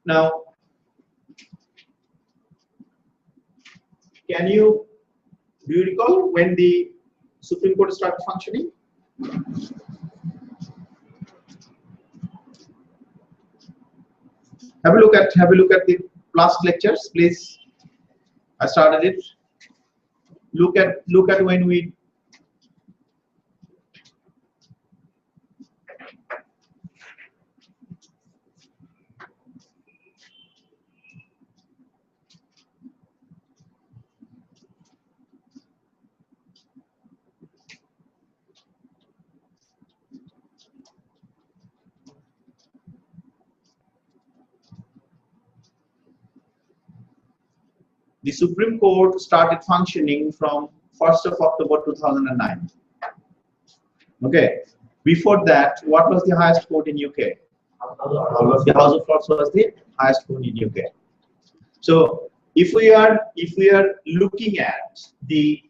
Now, do you recall when the Supreme Court started functioning? Have a look at the last lectures, please. I started it. Look at when we the Supreme Court started functioning from 1st of October 2009. Okay. Before that, what was the highest court in UK? The House of Lords was the highest court in UK. So if we are looking at the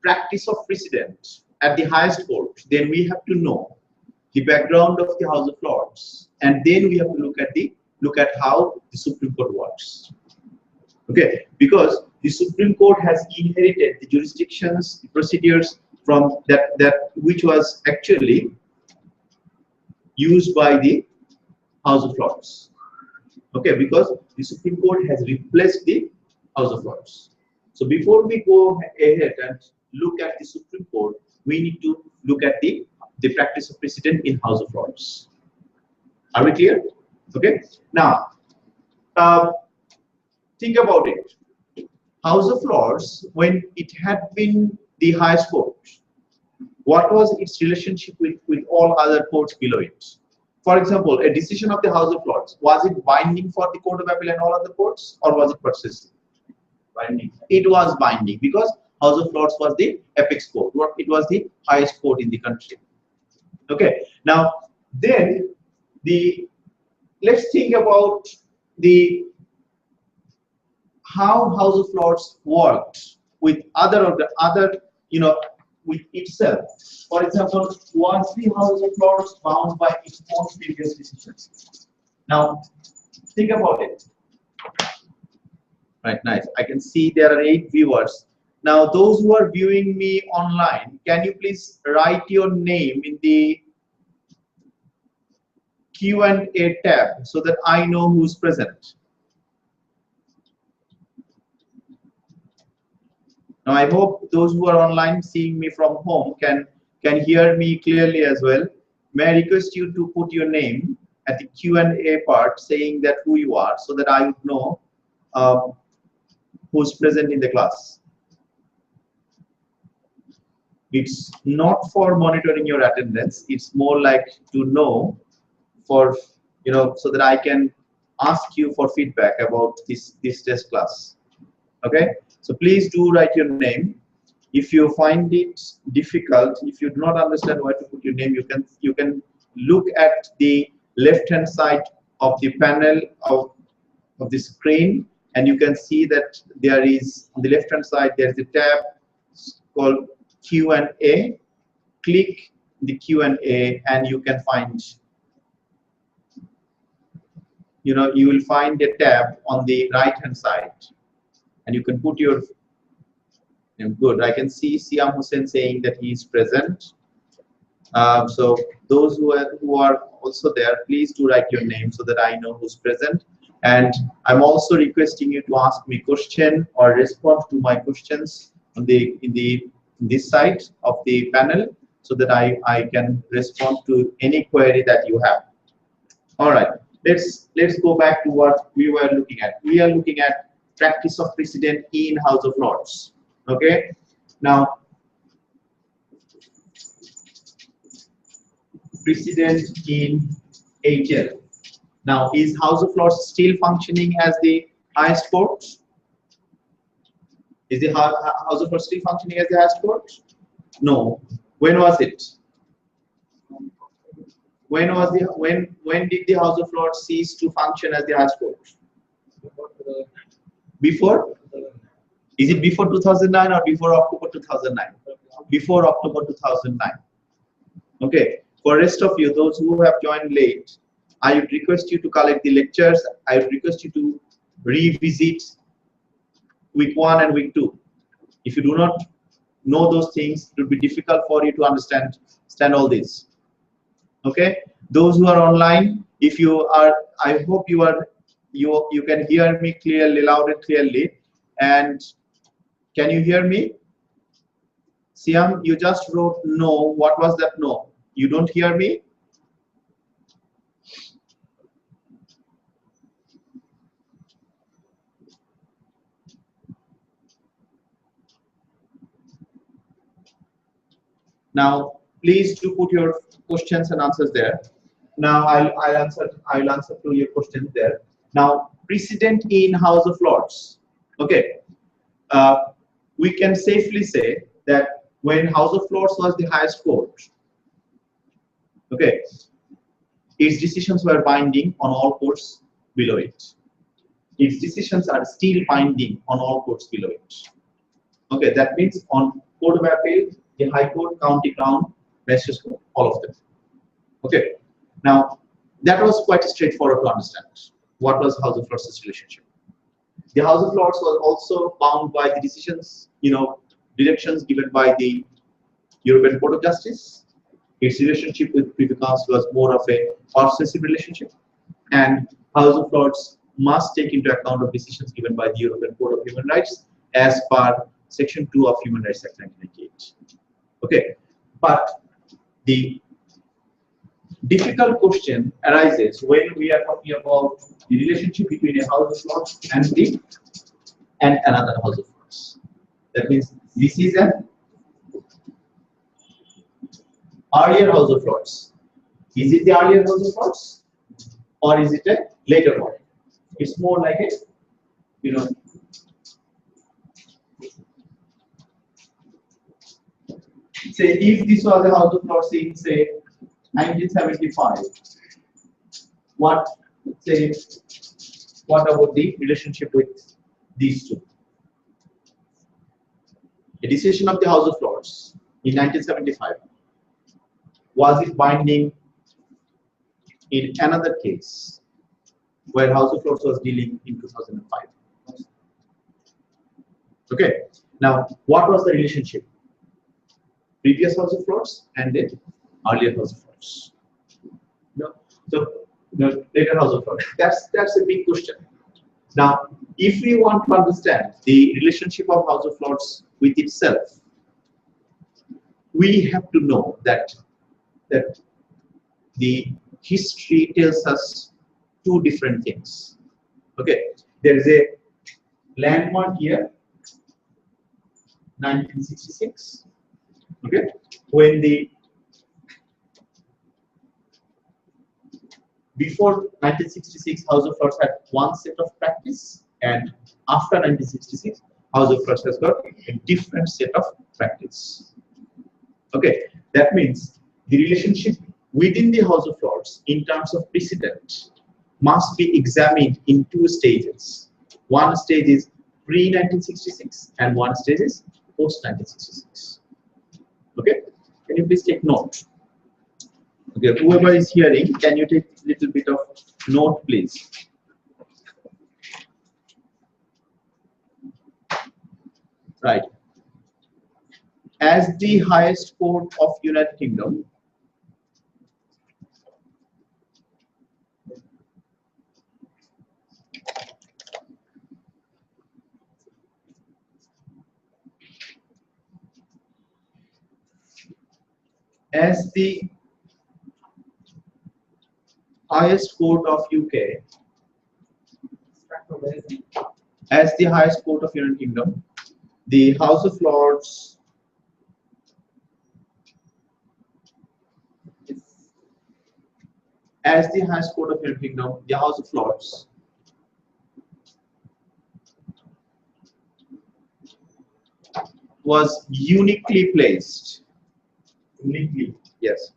practice of precedent at the highest court, then we have to know the background of the House of Lords, and then we have to look at how the Supreme Court works. Okay, because the Supreme Court has inherited the jurisdictions, the procedures from that which was actually used by the House of Lords. Okay, because the Supreme Court has replaced the House of Lords. So before we go ahead and look at the Supreme Court, we need to look at the practice of precedent in House of Lords. Are we clear? Okay. Now, think about it. House of Lords, when it had been the highest court, what was its relationship with all other courts below it? For example, a decision of the House of Lords, was it binding for the Court of Appeal and all other courts, or was it persuasive? Binding. It was binding because House of Lords was the apex court. It was the highest court in the country. Okay. Now, then let's think about how House of Lords worked with with itself. For example, was the House of Lords bound by its own previous decisions? Now, think about it. Right, nice. I can see there are 8 viewers. Now, those who are viewing me online, can you please write your name in the Q&A tab so that I know who's present? Now, I hope those who are online seeing me from home can hear me clearly as well. May I request you to put your name at the Q&A part, saying that who you are, so that I would know who's present in the class. It's not for monitoring your attendance. It's more like to know so that I can ask you for feedback about this test class. Okay. So please do write your name. If you find it difficult, if you do not understand where to put your name, you can look at the left-hand side of the panel of the screen, and you can see that there is on the left-hand side there is a tab called Q&A. Click the Q&A, and you can find. You will find a tab on the right-hand side. And you can put your good. I can see Siam Hussain saying that he is present. So those who are also there, please do write your name so that I know who's present. And I'm also requesting you to ask me question or respond to my questions on this side of the panel, so that I can respond to any query that you have. All right. Let's go back to what we were looking at. We are looking at practice of precedent in House of Lords. Okay. Now, precedent in HL. Now, is House of Lords still functioning as the highest court? Is the House of Lords still functioning as the highest court? No. When was it? When did the House of Lords cease to function as the highest court? Before? Is it before 2009 or before October 2009? Before October 2009. Okay. For rest of you, those who have joined late, I would request you to collect the lectures. I would request you to revisit week 1 and week 2. If you do not know those things, it would be difficult for you to understand all this. Okay, those who are online, if you are, I hope you can hear me clearly, loud and clearly. And can you hear me? Siam, you just wrote no. What was that no? You don't hear me? Now, please do put your questions and answers there. Now, I'll answer to your questions there. Now, precedent in House of Lords. Okay, we can safely say that when House of Lords was the highest court, okay, its decisions were binding on all courts below it. Its decisions are still binding on all courts below it. Okay, that means on Court of Appeal, the High Court, County Crown, Magistrates Court, all of them. Okay, now that was quite straightforward to understand. What was House of Lords' relationship? The House of Lords was also bound by the decisions, directions given by the European Court of Justice. Its relationship with Privy Council was more of a possessive relationship, and House of Lords must take into account of decisions given by the European Court of Human Rights as per Section 2 of Human Rights Act 1998. Okay, but the difficult question arises when we are talking about the relationship between a House of Lords and another House of Lords. That means this is an earlier House of Lords. Is it the earlier House of Lords, or is it a later one? It's more like a, say if this was the House of Lords in say 1975, what about the relationship with these two? A decision of the House of Lords in 1975, was it binding in another case where House of Lords was dealing in 2005? Okay, now what was the relationship? Previous House of Lords and then earlier House of Lords. No, so later House of Lords. That's a big question. Now, if we want to understand the relationship of House of Lords with itself, we have to know that the history tells us two different things. Okay, there is a landmark here, 1966. Okay, when before 1966, House of Lords had one set of practice, and after 1966, House of Lords has got a different set of practice. Okay, that means the relationship within the House of Lords in terms of precedent must be examined in two stages. One stage is pre-1966 and one stage is post-1966. Okay, can you please take note? Okay, whoever is hearing, can you take a little bit of note, please? Right. As the highest court of United Kingdom, as the highest court of UK, as the highest court of United Kingdom, the House of Lords as the highest court of United Kingdom, the House of Lords was uniquely placed. Uniquely, yes.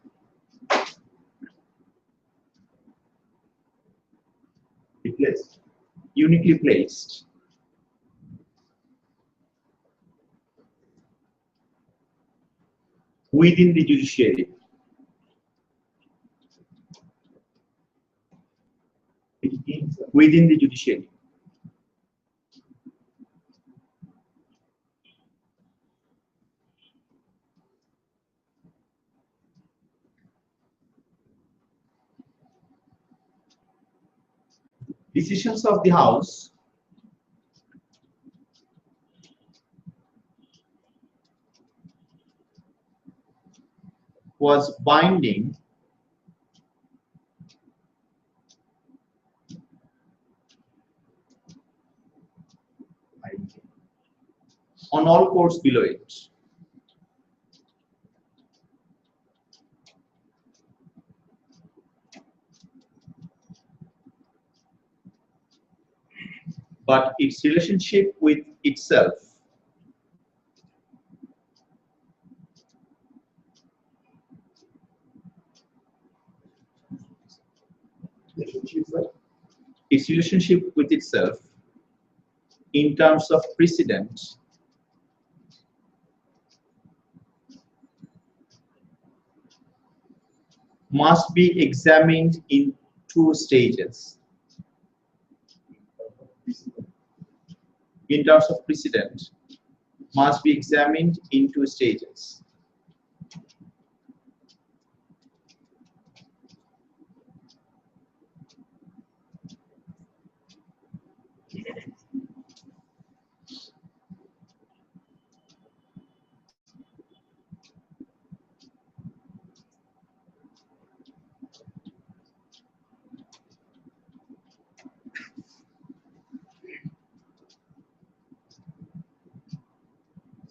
Uniquely placed within the judiciary. within the judiciary. Decisions of the House was binding on all courts below it. But its relationship with itself in terms of precedent must be examined in two stages. In terms of precedent must be examined in two stages.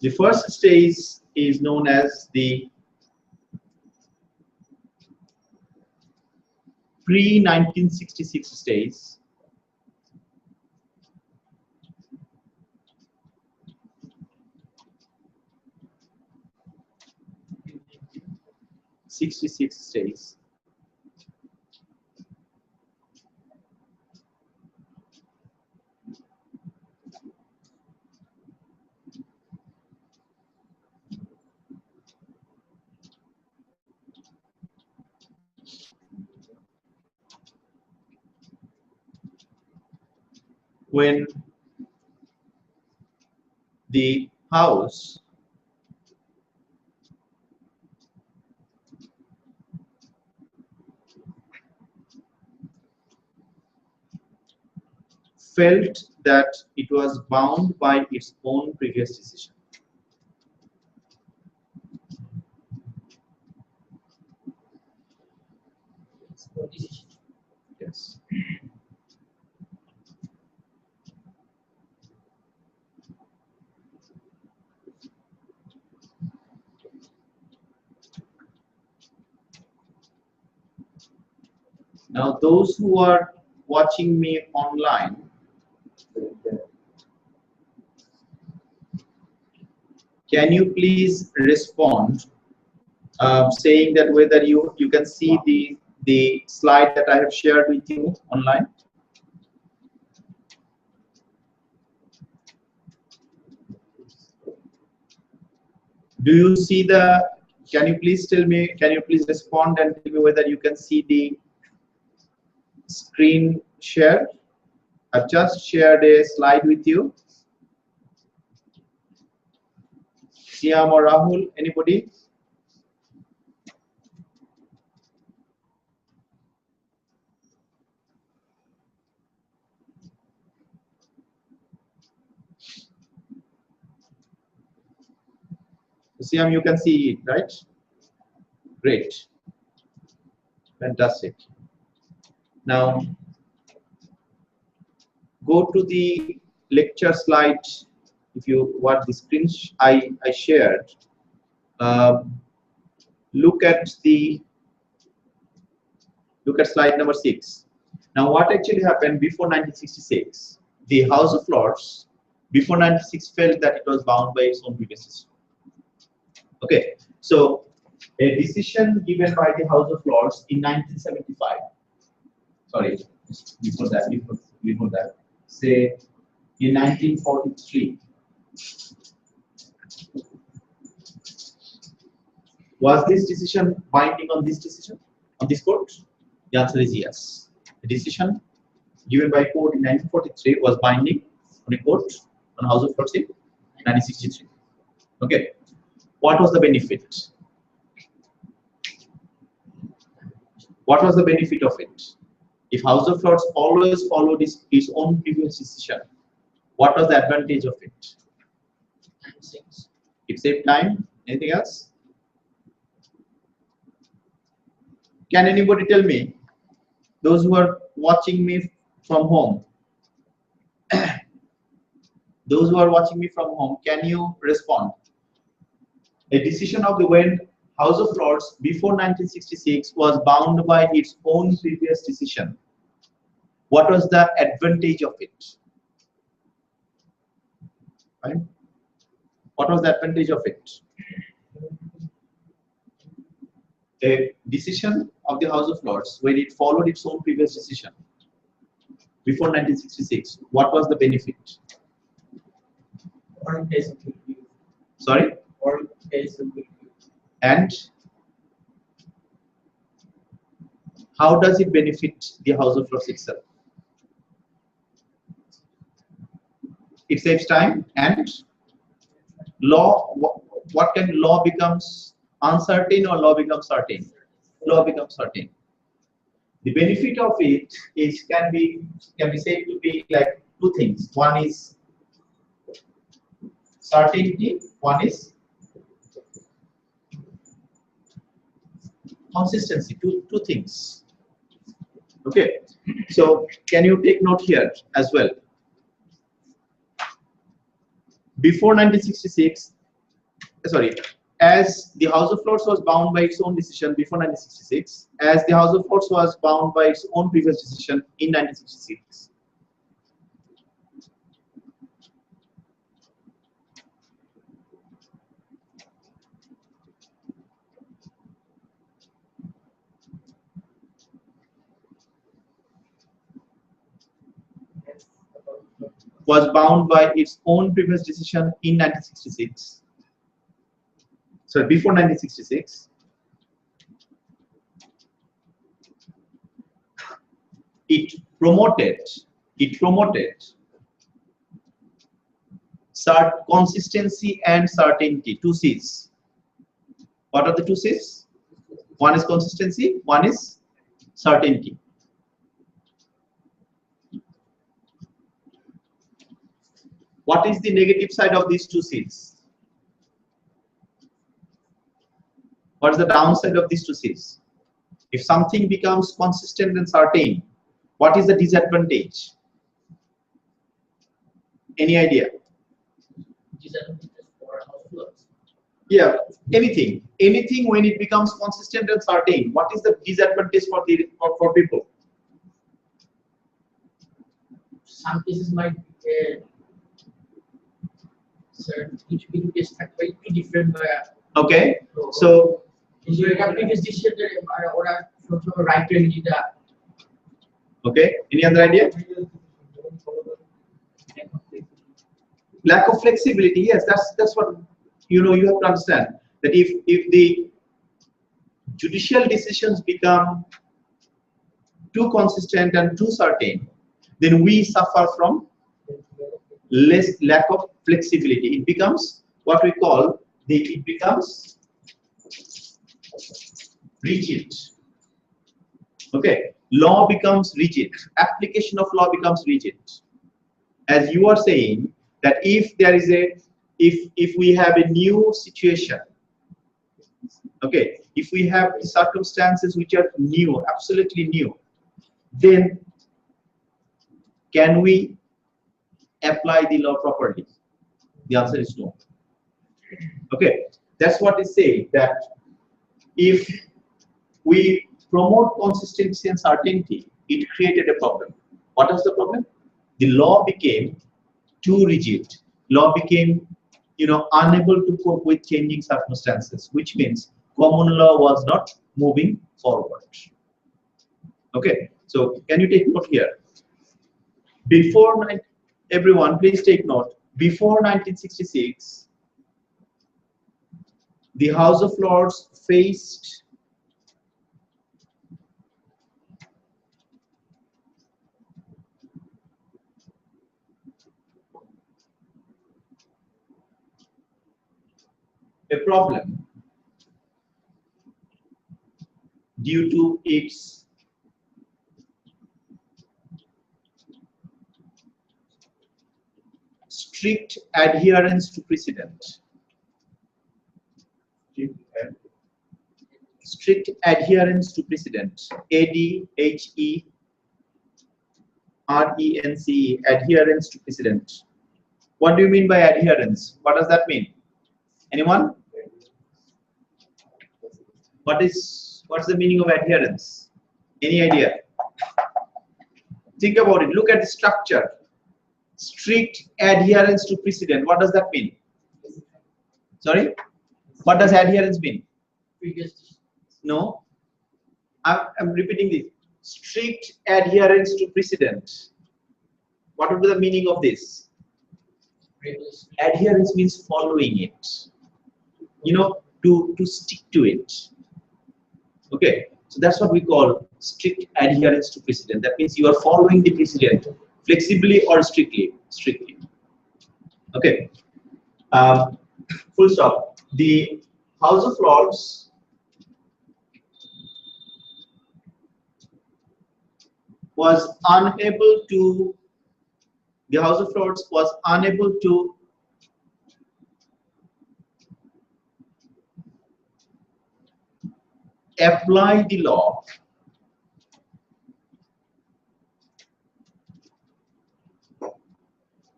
The first stage is known as the pre-1966 stage. When the House felt that it was bound by its own previous decision. Yes. Now, those who are watching me online, can you please respond, saying that whether you can see the slide that I have shared with you online? Do you see the? Can you please tell me? Can you please respond and tell me whether you can see the screen share? I've just shared a slide with you. Siam or Rahul, anybody? Siam, you can see it, right? Great. Fantastic. Now, go to the lecture slide. If you want the screen I shared, look at slide number 6. Now, what actually happened before 1966? The House of Lords before 1966 felt that it was bound by its own previous system. Okay, so a decision given by the House of Lords in 1975. Sorry, before that, say in 1943. Was this decision binding on this decision, on this court? The answer is yes. The decision given by court in 1943 was binding on a court on House of Lords in 1963. Okay, what was the benefit? What was the benefit of it? If House of Lords always followed its own previous decision, what was the advantage of it? It saved time. Anything else? Can anybody tell me? Those who are watching me from home, those who are watching me from home, can you respond? A decision of the House of Lords before 1966 was bound by its own previous decision. What was the advantage of it? Right? What was the advantage of it? A decision of the House of Lords when it followed its own previous decision before 1966. What was the benefit? Sorry? And how does it benefit the House of Lords itself? It saves time and law. What can law becomes uncertain or law becomes certain? Law becomes certain. The benefit of it is can be said to be like two things. One is certainty. One is consistency. Two things. Okay. So can you take note here as well? Before 1966, sorry, as the House of Lords was bound by its own decision before 1966, as the House of Lords was bound by its own previous decision in 1966. Was bound by its own previous decision in 1966. So before 1966, it promoted consistency and certainty. Two C's. What are the two C's? One is consistency, one is certainty. What is the negative side of these two C's? What is the downside of these two C's? If something becomes consistent and certain, what is the disadvantage? Any idea? Yeah, anything when it becomes consistent and certain, what is the disadvantage for people? Some cases might each being is quite different. Okay, so okay, any other idea? Lack of flexibility. Yes, that's what you have to understand, that if the judicial decisions become too consistent and too certain, then we suffer from lack of flexibility. It becomes what we call it becomes rigid. Okay, law becomes rigid. Application of law becomes rigid. As you are saying that if there is if we have a new situation, okay, if we have circumstances which are new, absolutely new, then can we apply the law properly? The answer is no. Okay, that's what is saying, that if we promote consistency and certainty, it created a problem. What was the problem? The law became too rigid. Law became, unable to cope with changing circumstances, which means common law was not moving forward. Okay, so can you take note here? Everyone, please take note. Before 1966, the House of Lords faced a problem due to its strict adherence to precedent. Strict adherence to precedent. ADHERENCE, adherence to precedent. What do you mean by adherence? What does that mean? Anyone? What's the meaning of adherence? Any idea? Think about it. Look at the structure. Strict adherence to precedent. What does that mean? Sorry? What does adherence mean? No. I'm repeating this. Strict adherence to precedent. What would be the meaning of this? Adherence means following it. You know, to stick to it. Okay. So that's what we call strict adherence to precedent. That means you are following the precedent flexibly or strictly. Okay. Full stop. The House of Lords was unable to. The House of Lords was unable to apply the law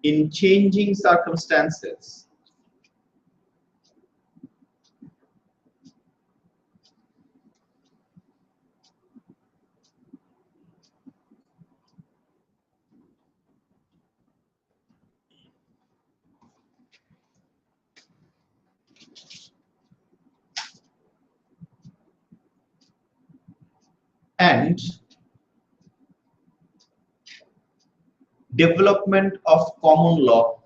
in changing circumstances and development of common law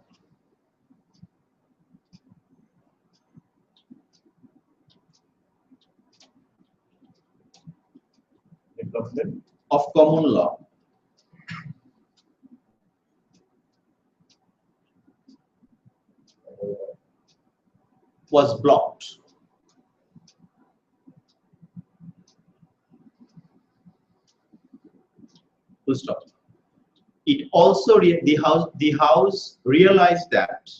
was blocked. Full stop. It also the house realized that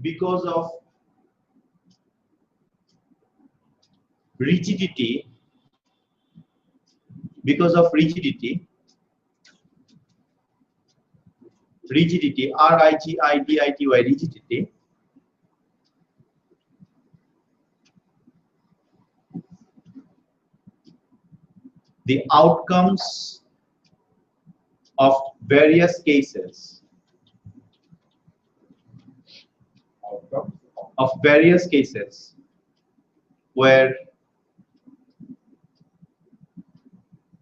because of rigidity, rigidity, R-I-G-I-D-I-T-Y, rigidity, the outcomes of various cases were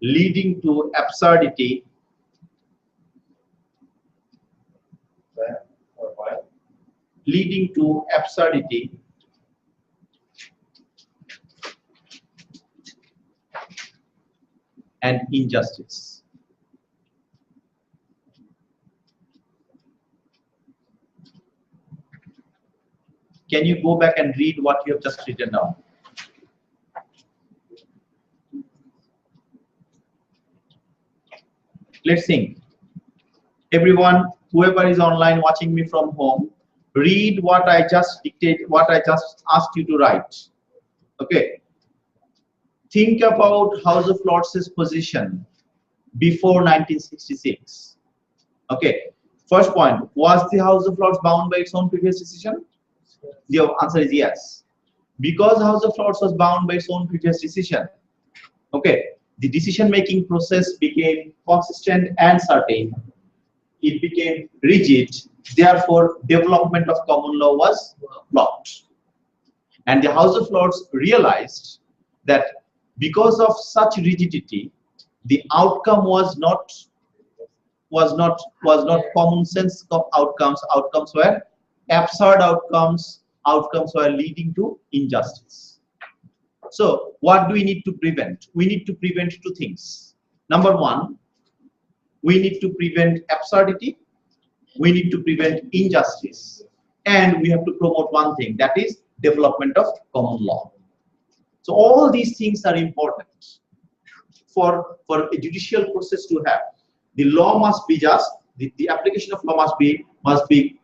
leading to absurdity and injustice. Can you go back and read what you have just written down? Let's think. Everyone, whoever is online watching me from home, read what I just dictated, what I just asked you to write. Okay. Think about House of Lords' position before 1966. Okay. First point, was the House of Lords bound by its own previous decision? The answer is yes. Because House of Lords was bound by its own previous decision, okay, the decision-making process became consistent and certain. It became rigid. Therefore, development of common law was blocked. And the House of Lords realized that because of such rigidity, the outcome was not common sense outcomes. Outcomes were absurd outcomes. Outcomes were leading to injustice. So what do we need to prevent? We need to prevent two things. Number one, we need to prevent absurdity, we need to prevent injustice, and we have to promote one thing, that is development of common law. So all these things are important for a judicial process to have. The law must be just, the application of law must be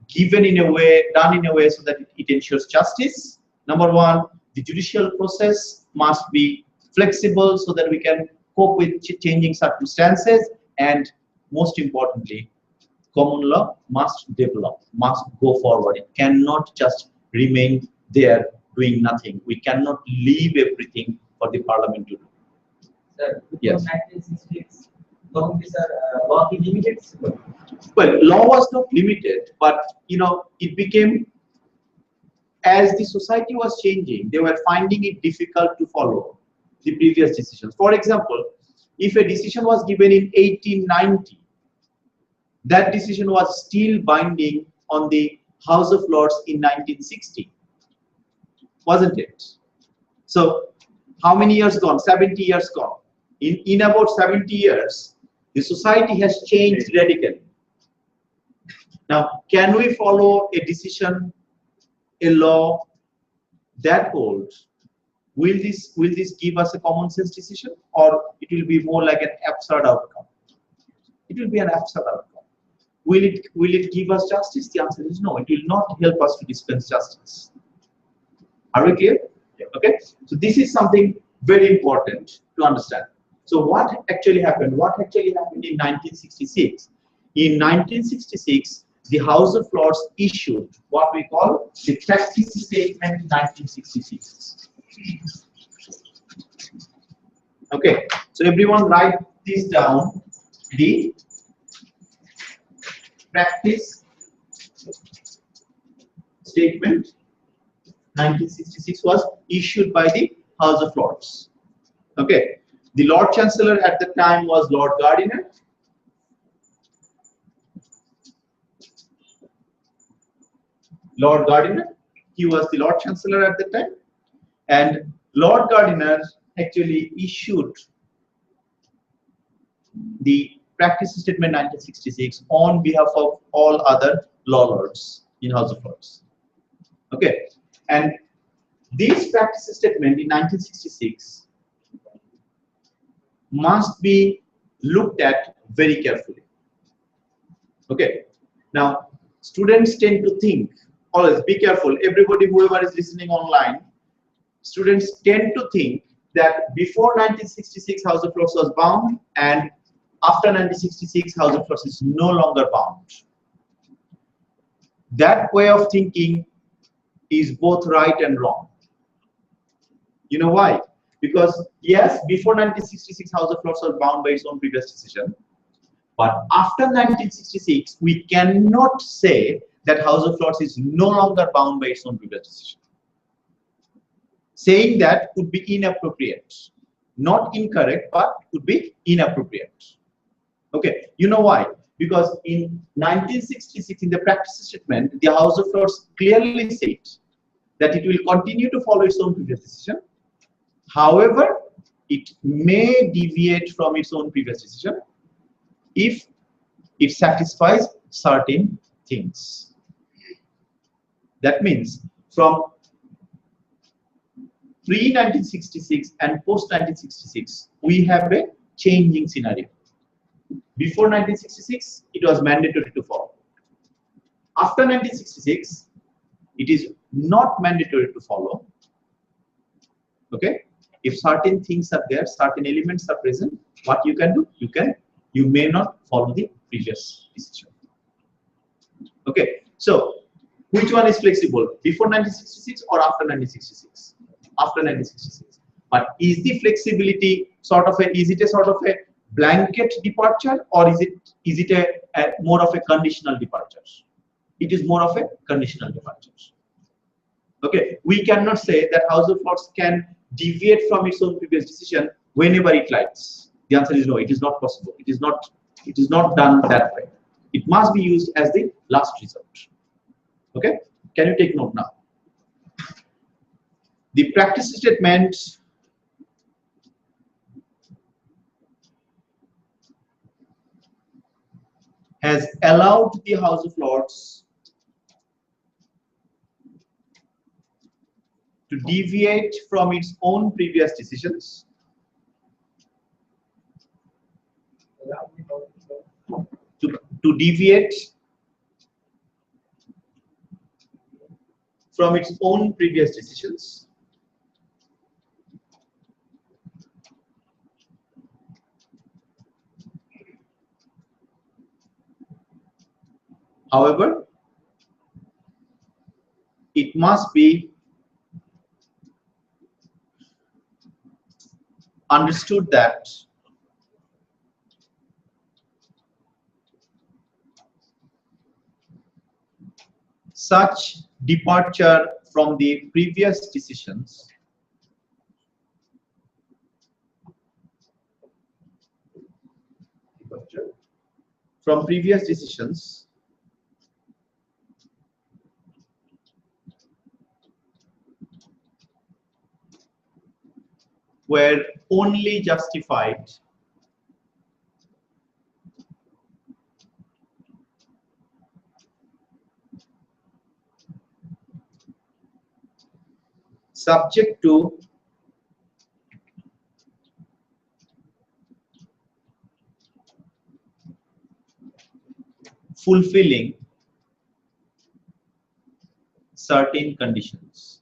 given in a way, done in a way so that it ensures justice. Number one, the judicial process must be flexible so that we can cope with changing circumstances, and most importantly, common law must develop, must go forward. It cannot just remain there doing nothing. We cannot leave everything for the parliament to do. Sir, yes. 1966, law is limited. Well, law was not limited, but it became, as the society was changing, they were finding it difficult to follow the previous decisions. For example, if a decision was given in 1890, that decision was still binding on the House of Lords in 1960, wasn't it? So how many years gone? 70 years gone. In about 70 years, the society has changed radically. Now, can we follow a decision, a law that old? Will this give us a common sense decision, or it will be more like an absurd outcome? It will be an absurd outcome. Will it give us justice? The answer is no. It will not help us to dispense justice. Are we clear? Yeah. Okay. So this is something very important to understand. So what actually happened? What actually happened in 1966? In 1966, the House of Lords issued what we call the Practice Statement 1966. Okay, so everyone write this down. The Practice Statement 1966 was issued by the House of Lords. Okay, the Lord Chancellor at the time was Lord Gardiner. Lord Gardiner, he was the Lord Chancellor at the time, and Lord Gardiner actually issued the Practice Statement 1966 on behalf of all other law lords in House of Lords. Okay, and this Practice Statement in 1966 must be looked at very carefully. Okay, now students tend to think, always be careful, everybody, whoever is listening online, students tend to think that before 1966 House of Lords was bound, and after 1966 House of Lords is no longer bound. That way of thinking is both right and wrong. You know why? Because yes, before 1966 House of Lords was bound by its own previous decision, but after 1966 we cannot say that House of Lords is no longer bound by its own previous decision. Saying that would be inappropriate. Not incorrect, but would be inappropriate. Okay, you know why? Because in 1966, in the Practice Statement, the House of Lords clearly said that it will continue to follow its own previous decision. However, it may deviate from its own previous decision if it satisfies certain things. That means from pre-1966 and post-1966, we have a changing scenario. Before 1966, it was mandatory to follow. After 1966, it is not mandatory to follow. Okay? If certain things are there, certain elements are present, what you can do? You may not follow the previous decision. Okay? So, which one is flexible? Before 1966 or after 1966? After 1966. But is the flexibility is it a sort of a blanket departure, or is it a more of a conditional departure? It is more of a conditional departure. Okay, we cannot say that House of Lords can deviate from its own previous decision whenever it likes. The answer is no, it is not possible. It is not done that way. It must be used as the last resort. Okay, can you take note now? The practice statement has allowed the House of Lords to deviate from its own previous decisions to deviate from its own previous decisions however, it must be understood that such departure from the previous decisions were only justified subject to fulfilling certain conditions.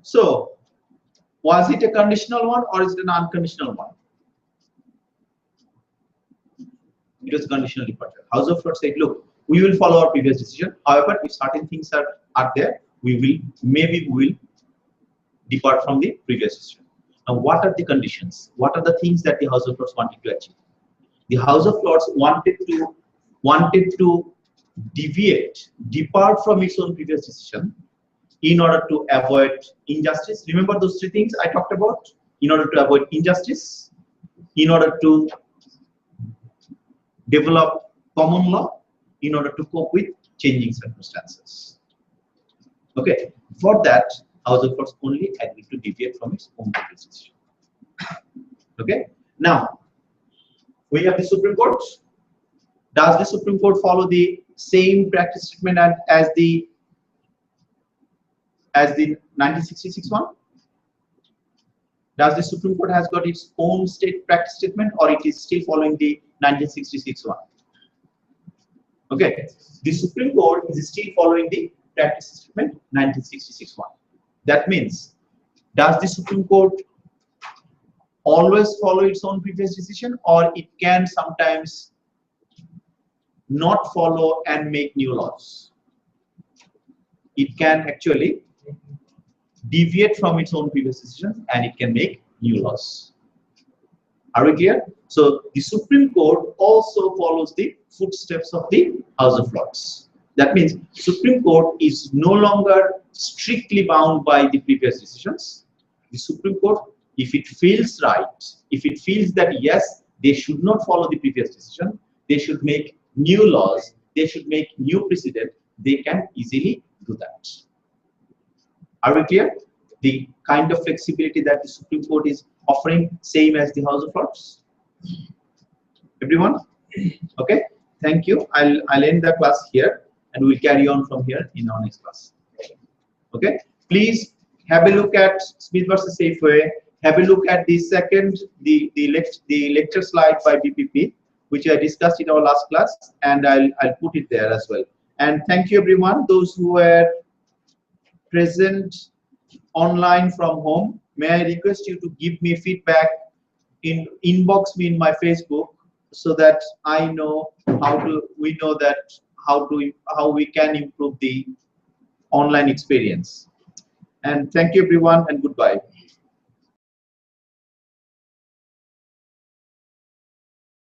So, was it a conditional one or is it an unconditional one? It was conditional departure. House of Lords said, look, we will follow our previous decision. However, if certain things are there, we will depart from the previous decision. Now, what are the conditions? What are the things that the House of Lords wanted to achieve? The House of Lords wanted to depart from its own previous decision in order to avoid injustice. Remember those three things I talked about? In order to avoid injustice, in order to develop common law, in order to cope with changing circumstances. Okay, for that, House of Lords only agreed to deviate from its own previous decision. Okay, now we have the Supreme Court. Does the Supreme Court follow the same practice statement as the 1966 one? Does the Supreme Court has got its own state practice statement, or it is still following the 1966 one? Okay, the Supreme Court is still following the practice statement 1966 one. That means, does the Supreme Court always follow its own previous decision, or it can sometimes not follow and make new laws? It can actually deviate from its own previous decision and it can make new laws. Are we clear? So the Supreme Court also follows the footsteps of the House of Lords. That means Supreme Court is no longer strictly bound by the previous decisions. The Supreme Court, if it feels right, if it feels that yes, they should not follow the previous decision, they should make new laws, they should make new precedent, they can easily do that. Are we clear? The kind of flexibility that the Supreme Court is offering, same as the House of Lords. Everyone? Okay. Thank you. I'll end the class here, and we'll carry on from here in our next class. Okay. Please have a look at Smith versus Safeway. Have a look at the lecture slide by BPP, which I discussed in our last class, and I'll put it there as well. And thank you, everyone. Those who were present online from home, may I request you to give me feedback, inbox me in my Facebook, so that I know how we can improve the online experience. And thank you, everyone, and goodbye.